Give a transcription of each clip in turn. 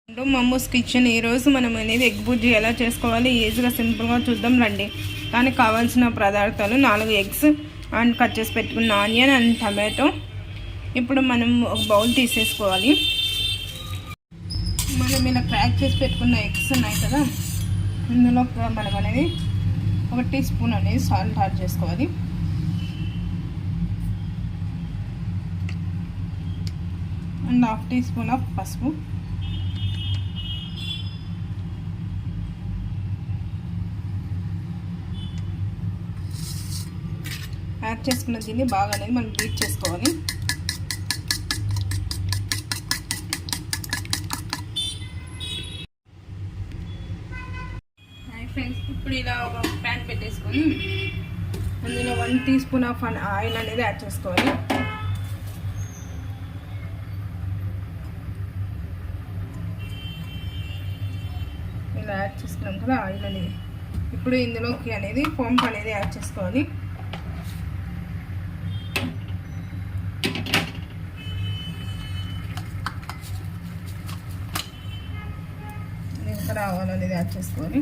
మమ్మూస్ kitchen. ఈరోజు మనం అనేది ఎగ్ బుజ్జి ఎలా చేసుకోవాలి ఈజీగా సింపుల్గా చూద్దాం రండి. దానికి కావాల్సిన పదార్థాలు 4 ఎగ్స్ అండ్ కట్ చేసి పెట్టుకున్న ఆనియన్ అండ్ టమాటో. ఇప్పుడు మనం ఒక బౌల్ తీసేసుకోవాలి. మనం ఇలా క్రాక్ చేసి పెట్టుకున్న ఎగ్స్ ఉన్నాయి కదా, ఇందులో మనం అనేది 1 టీ స్పూన్ అనేది సాల్ట్ యాడ్ చేసుకోవాలి. అండ్ 1/2 టీ స్పూన్ ఆఫ్ పసుపు. యాడ్ చేసుకున్న దీన్ని బాగా అనేది మనం బీట్ చేసుకోవాలి. ఫ్రెండ్స్, ఇప్పుడు ఇలా ఒక ప్యాన్ పెట్టేసుకొని అందులో 1 టీ స్పూన్ ఆఫ్ ఆయిల్ అనేది యాడ్ చేసుకోవాలి. ఇలా యాడ్ చేసుకున్నాం కదా ఆయిల్ అనేది. ఇప్పుడు ఇందులోకి అనేది పంప్ అనేది యాడ్ చేసుకోవాలి. ఆవాలు అనేది యాడ్ చేసుకోవాలి.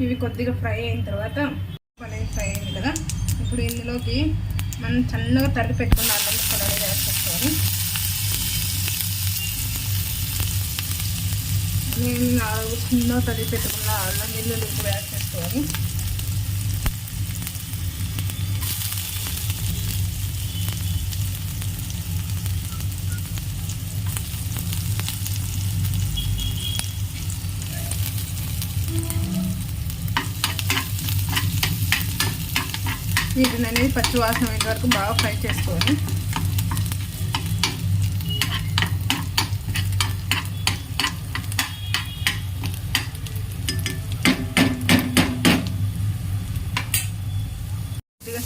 ఇవి కొద్దిగా ఫ్రై అయిన తర్వాత అనేది ఫ్రై అయింది కదా, ఇప్పుడు ఇందులోకి మనం సన్నగా తరిగి పెట్టుకున్న అల్లం ముక్కలు అనేది యాడ్ చేసుకోవాలి. నేను 4 చిన్నగా తరిగి పెట్టుకున్న అల్లం వెల్లుల్లి కూడా యాడ్ చేసుకోవాలి. వీటిని అనేది పచ్చి వాసన అయ్యే వరకు బాగా ఫ్రై చేసుకోవాలి.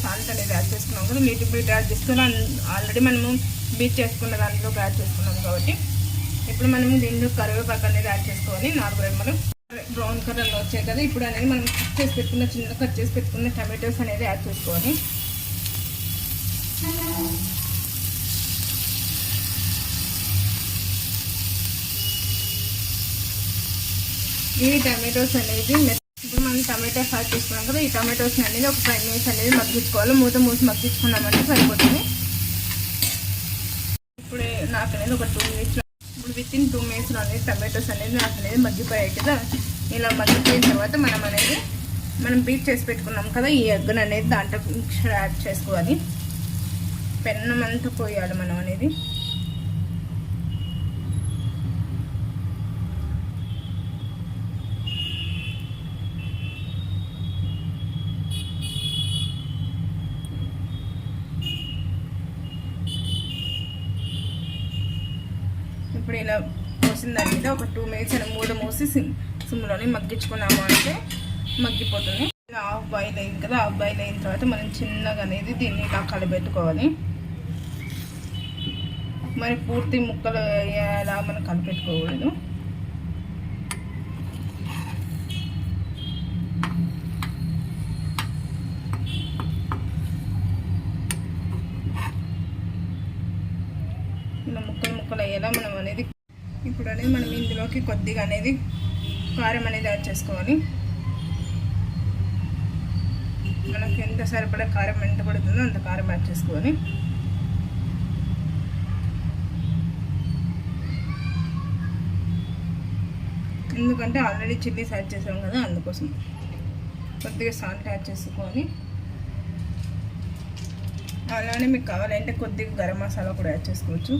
సాల్ట్ అనేది యాడ్ చేసుకున్నాం కదా, లిటిల్ బిట్ యాడ్ చేసుకున్నాం. ఆల్రెడీ మనము బీట్ చేసుకున్న దాంట్లోకి యాడ్ చేసుకున్నాం కాబట్టి ఇప్పుడు మనము దీంట్లో కరివేపాకు అనేది యాడ్ చేసుకోవాలి. 4 రెమ్మలు బ్రౌన్ కలర్లో వచ్చాయి కదా. ఇప్పుడు అనేది మనం చిన్నగా కట్ చేసి పెట్టుకున్న టమాటోస్ అనేది యాడ్ చేసుకోవాలి. ఈ టమాటోస్ అనేది ఇప్పుడు మనం టమాటోస్ యాడ్ చేసుకున్నాం కదా, ఈ టమాటోస్ అనేది ఒక 5 మినిట్స్ అనేది మగ్గించుకోవాలి. మూత మూసి మగ్గించుకున్నామంటే సరిపోతుంది. ఇప్పుడు నాకు అనేది ఒక 2 మినిట్స్, ఇప్పుడు వితిన్ 2 మినిట్స్లో అనేది టమాటోస్ అనేది నాకు అనేది మగ్గిపోయాయి కదా. ఇలా మగ్గిపోయిన తర్వాత మనం బీట్ చేసి పెట్టుకున్నాం కదా, ఈ ఎగ్గును అనేది దాంట్లో మిక్చర్ యాడ్ చేసుకోవాలి. పెన్నం అంతా పోయాలి మనం అనేది. ఇప్పుడు ఇలా పోసిన దాని మీద ఒక 2 మినిట్స్ అని మూత మూసి సిమ్లోనే మగ్గించుకున్నాము అంటే మగ్గిపోతుంది. హాఫ్ బాయిల్ అయింది కదా, హాఫ్ బాయిల్ అయిన తర్వాత మనం చిన్నగా అనేది దీన్ని ఇలా కలిపెట్టుకోవాలి. మరి పూర్తి ముక్కలు అయ్యేలా మనం కలిపెట్టుకోకూడదు. ఇలా ముక్కలు అయ్యేలా మనం అనేది. ఇప్పుడు అనేది మనం ఇందులోకి కొద్దిగా అనేది కారం అనేది యాడ్ చేసుకోవాలి. మనకి ఎంత సరిపడా కారం ఎంత పడుతుందో అంత కారం యాడ్ చేసుకోవాలి. ఎందుకంటే ఆల్రెడీ చిల్లీస్ యాడ్ చేసాం కదా, అందుకోసం కొద్దిగా సాల్ట్ యాడ్ చేసుకోవాలి. అలానే మీకు కావాలంటే కొద్దిగా గరం మసాలా కూడా యాడ్ చేసుకోవచ్చు.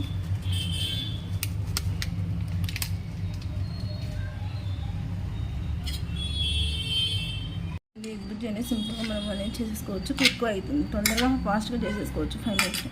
ఎగ్ బుజ్జి అనేది సింపుల్గా మనం అనేది చేసేసుకోవచ్చు. ఎక్కువ అవుతుంది, తొందరగా ఫాస్ట్గా చేసేసుకోవచ్చు 5 మినిట్స్.